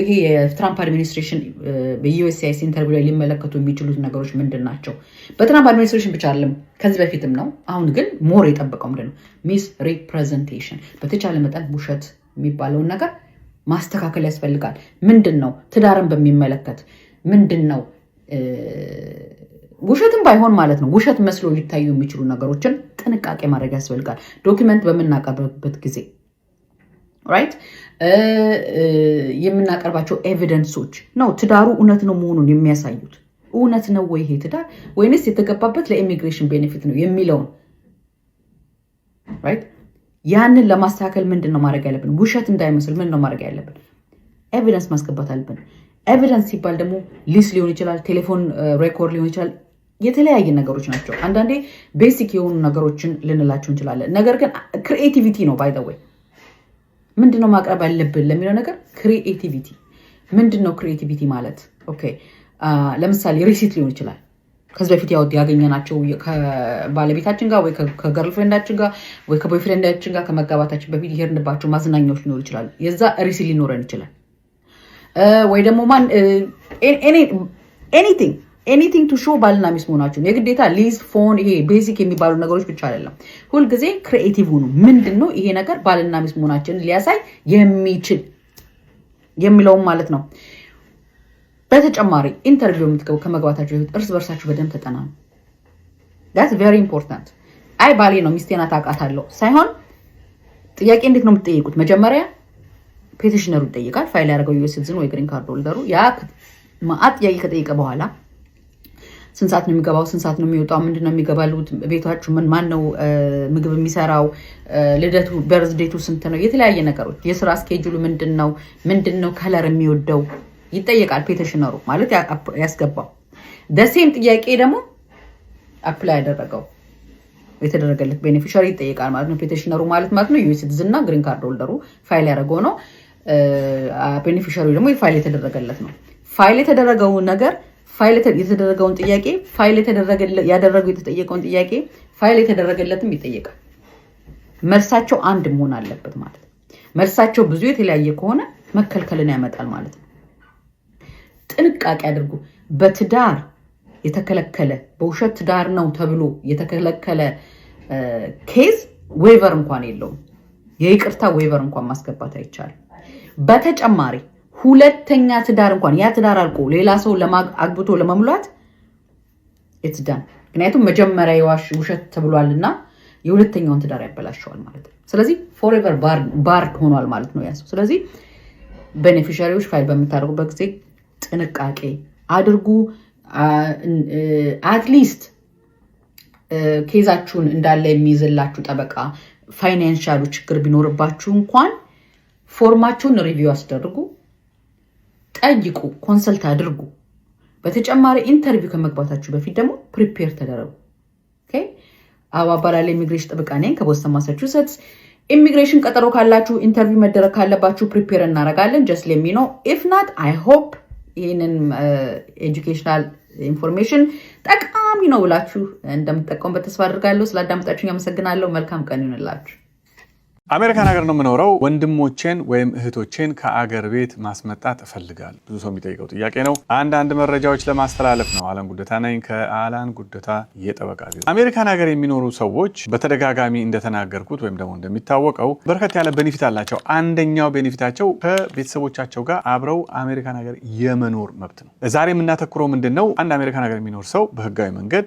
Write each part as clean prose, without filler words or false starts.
ይሄ የትራምፕ አድሚኒስትሬሽን በዩኤስሲአይኤስ ኢንተርቪው ላይ ሊመለከቱ የሚችሉት ነገሮች ምንድናቸው? በትራምፕ አድሚኒስትሬሽን ብቻ አይደለም ከዚህ በፊትም ነው። አሁን ግን ሞር የጠበቀው ምንድነው? ሚስ ሪፕሬዘንቴሽን። በተቻለ መጠን ውሸት የሚባለውን ነገር ማስተካከል ያስፈልጋል። ምንድነው ትዳርን በሚመለከት ምንድነው ውሸትም ባይሆን ማለት ነው ውሸት መስሎ ሊታዩ የሚችሉ ነገሮችን ጥንቃቄ ማድረግ ያስፈልጋል። ዶክመንት በምናቀርብበት ጊዜ ራይት የምናቀርባቸው ኤቪደንሶች ነው ትዳሩ እውነት ነው መሆኑን የሚያሳዩት። እውነት ነው ወይ ይሄ ትዳር ወይንስ የተገባበት ለኢሚግሬሽን ቤኔፊት ነው የሚለውን ራይት ያንን ለማስተካከል ምንድነው ማድረግ ያለብን? ውሸት እንዳይመስል ምንድነው ማድረግ ያለብን? ኤቪደንስ ማስገባት አለብን። ኤቪደንስ ሲባል ደግሞ ሊስ ሊሆን ይችላል፣ ቴሌፎን ሬኮርድ ሊሆን ይችላል፣ የተለያየ ነገሮች ናቸው። አንዳንዴ ቤሲክ የሆኑ ነገሮችን ልንላቸው እንችላለን። ነገር ግን ክሪኤቲቪቲ ነው ባይ ዘ ወይ ምንድነው ማቅረብ ያለብን ለሚለው ነገር ክሪኤቲቪቲ ምንድነው? ክሪኤቲቪቲ ማለት ኦኬ ለምሳሌ ሪሲት ሊሆን ይችላል። ከዚህ በፊት ያገኘናቸው ከባለቤታችን ጋር ወይ ከገርልፍሬንዳችን ጋር ወይ ከቦይፍሬንዳችን ጋር ከመጋባታችን በፊት የሄድንባቸው ማዝናኛዎች ሊኖሩ ይችላሉ። የዛ ሪሲት ሊኖረን ይችላል። ወይ ደግሞ ማን ኤኒቲንግ ቱ ሾው ባልና ሚስት መሆናቸውን የግዴታ ሊዝ ፎን ይሄ ቤዚክ የሚባሉ ነገሮች ብቻ አይደለም። ሁልጊዜ ክሪኤቲቭ ሆኑ። ምንድነው ይሄ ነገር ባልና ሚስት መሆናችንን ሊያሳይ የሚችል የሚለውም ማለት ነው። በተጨማሪ ኢንተርቪው የምትገቡ ከመግባታችሁ በፊት እርስ በርሳችሁ በደንብ ተጠናኑ። that's very important። አይ ባሌ ነው ሚስቴን አውቃታለሁ ሳይሆን ጥያቄ እንዴት ነው የምትጠይቁት? መጀመሪያ ፔቲሽነሩ ይጠይቃል። ፋይል ያደረገው ዩኤስ ሲቲዝን ወይ ግሪን ካርድ ሆልደሩ ያ ማአት ጥያቄ ከጠየቀ በኋላ ስንት ሰዓት ነው የሚገባው? ስንት ሰዓት ነው የሚወጣው? ምንድነው የሚገባሉት? ቤታችሁ ማን ነው ምግብ የሚሰራው? ልደቱ በርዝዴቱ ስንት ነው? የተለያየ ነገሮች የስራ ስኬጁሉ ምንድነው ከለር የሚወደው ይጠየቃል። ፔቲሽነሩ ማለት ያስገባው ደሴም ጥያቄ ደግሞ አፕላይ ያደረገው የተደረገለት ቤኔፊሻሪ ይጠየቃል ማለት ነው። ፔቲሽነሩ ማለት ነው ዩኤስ ሲቲዝን እና ግሪን ካርድ ሆልደሩ ፋይል ያደረገው ነው። ቤኔፊሻሪ ደግሞ ፋይል የተደረገለት ነው። ፋይል የተደረገው ነገር ፋይል የተደረገውን ጥያቄ ፋይል ያደረገው የተጠየቀውን ጥያቄ ፋይል የተደረገለትም ይጠየቃል። መልሳቸው አንድ መሆን አለበት ማለት ነው። መልሳቸው ብዙ የተለያየ ከሆነ መከልከልን ያመጣል ማለት ነው። ጥንቃቄ አድርጉ። በትዳር የተከለከለ በውሸት ትዳር ነው ተብሎ የተከለከለ ኬዝ ዌቨር እንኳን የለውም። የይቅርታ ዌቨር እንኳን ማስገባት አይቻልም። በተጨማሪ ሁለተኛ ትዳር እንኳን ያ ትዳር አልቆ ሌላ ሰው አግብቶ ለመሙላት ኢትዳን። ምክንያቱም መጀመሪያ የዋሽ ውሸት ተብሏልና የሁለተኛውን ትዳር ያበላሸዋል ማለት ነው። ስለዚህ ፎሬቨር ባርድ ሆኗል ማለት ነው ያ ሰው። ስለዚህ ቤኔፊሻሪዎች ፋይል በምታደርጉበት ጊዜ ጥንቃቄ አድርጉ። አትሊስት ኬዛችሁን እንዳለ የሚይዝላችሁ ጠበቃ ፋይናንሻሉ ችግር ቢኖርባችሁ እንኳን ፎርማችሁን ሪቪው አስደርጉ፣ ጠይቁ፣ ኮንሰልት አድርጉ። በተጨማሪ ኢንተርቪው ከመግባታችሁ በፊት ደግሞ ፕሪፔር ተደረጉ። ኦኬ አባባላ ኢሚግሬሽን ጠበቃ ነኝ ከቦስተን ማሳቹሴትስ። ኢሚግሬሽን ቀጠሮ ካላችሁ ኢንተርቪው መደረግ ካለባችሁ ፕሪፔር እናደርጋለን። ጀስት ሌት ሚ ኖ ኢፍ ናት አይ ሆፕ ይህንን ኤጁኬሽናል ኢንፎርሜሽን ጠቃሚ ነው ብላችሁ እንደምትጠቀሙበት ተስፋ አድርጋለሁ። ስላዳመጣችሁኝ አመሰግናለሁ። መልካም ቀን ይሁንላችሁ። አሜሪካን ሀገር ነው የምኖረው። ወንድሞቼን ወይም እህቶቼን ከአገር ቤት ማስመጣት እፈልጋለሁ። ብዙ ሰው የሚጠይቀው ጥያቄ ነው። አንዳንድ መረጃዎች ለማስተላለፍ ነው። አለን ጉደታ ነኝ ከአለን ጉደታ የጠበቃ ቢሮ። አሜሪካን ሀገር የሚኖሩ ሰዎች በተደጋጋሚ እንደተናገርኩት ወይም ደግሞ እንደሚታወቀው በርከት ያለ ቤኔፊት አላቸው። አንደኛው ቤኔፊታቸው ከቤተሰቦቻቸው ጋር አብረው አሜሪካን ሀገር የመኖር መብት ነው። ዛሬ የምናተኩረው ምንድን ነው? አንድ አሜሪካን ሀገር የሚኖር ሰው በህጋዊ መንገድ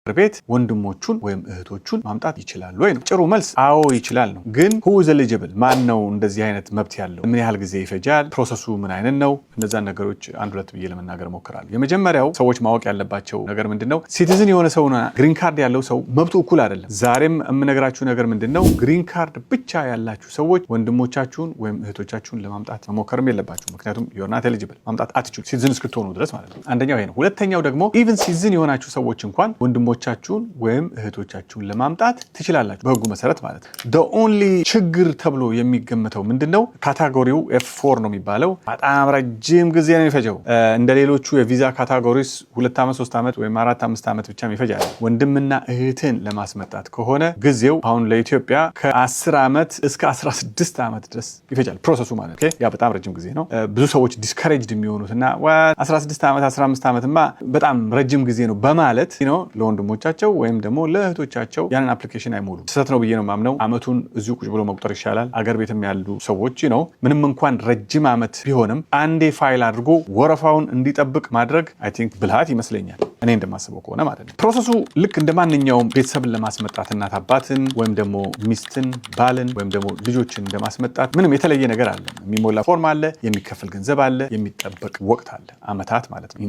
ቤት ወንድሞቹን ወይም እህቶቹን ማምጣት ይችላል ወይ ነው? ጭሩ መልስ አዎ ይችላል ነው። ግን who is eligible? ማን ነው እንደዚህ አይነት መብት ያለው? ምን ያህል ጊዜ ይፈጃል? ፕሮሰሱ ምን አይነት ነው? እነዛን ነገሮች አንድ ሁለት ብዬ ለመናገር ሞክራለሁ። የመጀመሪያው ሰዎች ማወቅ ያለባቸው ነገር ምንድነው? ሲቲዝን የሆነ ሰውና ግሪን ካርድ ያለው ሰው መብቱ እኩል አይደለም። ዛሬም የምነግራችሁ ነገር ምንድነው? ግሪን ካርድ ብቻ ያላችሁ ሰዎች ወንድሞቻችሁን ወይም እህቶቻችሁን ለማምጣት መሞከርም የለባችሁ። ምክንያቱም you're not eligible ማምጣት አትችሉ ሲቲዝን እስክትሆኑ ድረስ ማለት ነው። አንደኛው ይሄ ነው። ሁለተኛው ደግሞ ኢቭን ሲቲዝን የሆናችሁ ሰዎች እንኳን ወንድሞች ወንድሞቻችሁን ወይም እህቶቻችሁን ለማምጣት ትችላላችሁ በህጉ መሰረት ማለት ነው። the only ችግር ተብሎ የሚገመተው ምንድነው? ካታጎሪው F4 ነው የሚባለው። በጣም ረጅም ጊዜ ነው የሚፈጀው። እንደ ሌሎቹ የቪዛ ካታጎሪስ 2 ዓመት 3 ዓመት ወይም 4 5 ዓመት ብቻ ይፈጃል። ወንድምና እህትን ለማስመጣት ከሆነ ጊዜው አሁን ለኢትዮጵያ ከ10 ዓመት እስከ 16 ዓመት ድረስ ይፈጃል ፕሮሰሱ ማለት ነው። ያ በጣም ረጅም ጊዜ ነው። ብዙ ሰዎች ዲስከሬጅድ የሚሆኑትና 16 ዓመት 15 ዓመትማ በጣም ረጅም ጊዜ ነው በማለት ለወንድሞቻቸው ወይም ደግሞ ለእህቶቻቸው ያንን አፕሊኬሽን አይሞሉም። ስህተት ነው ብዬ ነው ማምነው። አመቱን እዚሁ ቁጭ ብሎ መቁጠር ይሻላል። አገር ቤትም ያሉ ሰዎች ምንም እንኳን ረጅም አመት ቢሆንም አንዴ ፋይል አድርጎ ወረፋውን እንዲጠብቅ ማድረግ አይ ቲንክ ብልሃት ይመስለኛል፣ እኔ እንደማስበው ከሆነ ማለት ነው። ፕሮሰሱ ልክ እንደማንኛውም ቤተሰብን ለማስመጣት እናት አባትን ወይም ደግሞ ሚስትን ባልን ወይም ደግሞ ልጆችን እንደማስመጣት ምንም የተለየ ነገር አለ። የሚሞላ ፎርም አለ፣ የሚከፈል ገንዘብ አለ፣ የሚጠበቅ ወቅት አለ፣ አመታት ማለት ነው።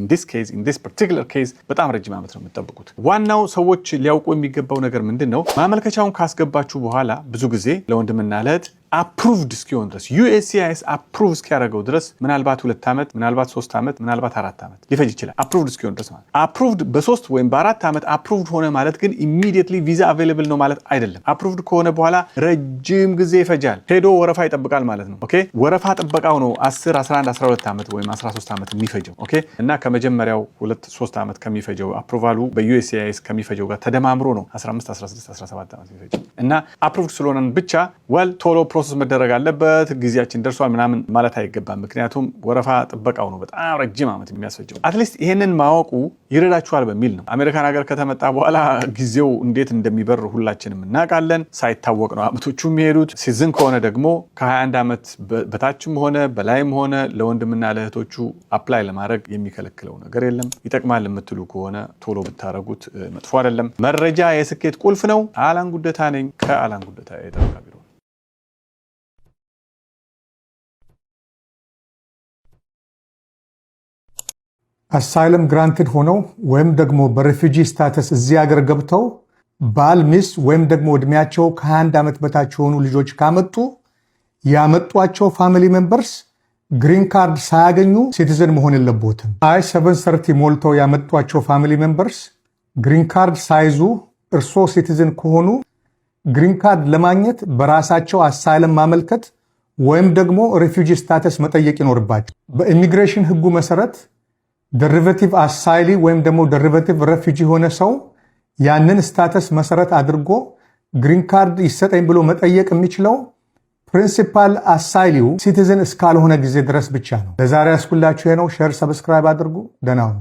in this particular case በጣም ረጅም አመት ነው የምትጠብቁት። ዋናው ሰዎች ሊያውቁ የሚገባው ነገር ምንድነው? ማመልከቻውን ካስገባችሁ በኋላ ብዙ ጊዜ ለወንድምና ለእህት አፕሩቭድ እስኪሆን ድረስ USCIS አፕሩቭ እስኪያደርገው ድረስ ምናልባት 2 ዓመት ምናልባት 3 ዓመት ምናልባት 4 ዓመት ሊፈጅ ይችላል። አፕሩቭድ እስኪሆን ድረስ ማለት አፕሩቭድ በ3 ወይም በ4 ዓመት አፕሩቭድ ሆነ ማለት ግን ኢሚዲየትሊ ቪዛ አቬይላብል ነው ማለት አይደለም። አፕሩቭድ ከሆነ በኋላ ረጅም ጊዜ ይፈጃል። ሄዶ ወረፋ ይጠብቃል ማለት ነው። ኦኬ ወረፋ ጥበቃው ነው 10 11 12 ዓመት ወይም 13 ዓመት የሚፈጀው። ኦኬ እና ከመጀመሪያው 2 3 ዓመት ከሚፈጀው አፕሩቫሉ በUSCIS ከሚፈጀው ጋር ተደማምሮ ነው 15 16 17 ዓመት የሚፈጀው እና አፕሩቭድ ስለሆነ ብቻ ወል ቶሎ ፕሮሰስ መደረግ አለበት ጊዜያችን ደርሷል ምናምን ማለት አይገባም። ምክንያቱም ወረፋ ጥበቃው ነው በጣም ረጅም ዓመት የሚያስፈጀው። አትሊስት ይሄንን ማወቁ ይረዳችኋል በሚል ነው። አሜሪካን ሀገር ከተመጣ በኋላ ጊዜው እንዴት እንደሚበር ሁላችንም እናውቃለን። ሳይታወቅ ነው ዓመቶቹ የሚሄዱት። ሲዝን ከሆነ ደግሞ ከ21 ዓመት በታችም ሆነ በላይም ሆነ ለወንድምና ለእህቶቹ አፕላይ ለማድረግ የሚከለክለው ነገር የለም። ይጠቅማል የምትሉ ከሆነ ቶሎ ብታረጉት መጥፎ አይደለም። መረጃ የስኬት ቁልፍ ነው። አላን ጉደታ ነኝ ከአላን ጉደታ የጠበቃ ቢሮ። አሳይለም ግራንትድ ሆነው ወይም ደግሞ በሪፊጂ ስታተስ እዚህ ሀገር ገብተው ባል ሚስት ወይም ደግሞ እድሜያቸው ከ21 ዓመት በታች የሆኑ ልጆች ካመጡ ያመጧቸው ፋሚሊ ሜምበርስ ግሪን ካርድ ሳያገኙ ሲቲዝን መሆን የለቦትም። I-730 ሞልተው ያመጧቸው ፋሚሊ ሜምበርስ ግሪን ካርድ ሳይዙ እርሶ ሲቲዝን ከሆኑ ግሪን ካርድ ለማግኘት በራሳቸው አሳይለም ማመልከት ወይም ደግሞ ሪፊጂ ስታተስ መጠየቅ ይኖርባቸው። በኢሚግሬሽን ህጉ መሰረት ደሪቬቲቭ አሳይሊ ወይም ደግሞ ደሪቬቲቭ ሬፊጂ የሆነ ሰው ያንን ስታተስ መሰረት አድርጎ ግሪን ካርድ ይሰጠኝ ብሎ መጠየቅ የሚችለው ፕሪንሲፓል አሳይሊው ሲቲዝን እስካልሆነ ጊዜ ድረስ ብቻ ነው። ለዛሬ ያስኩላችሁ ነው። ሼር፣ ሰብስክራይብ አድርጉ። ደህና ሁኑ።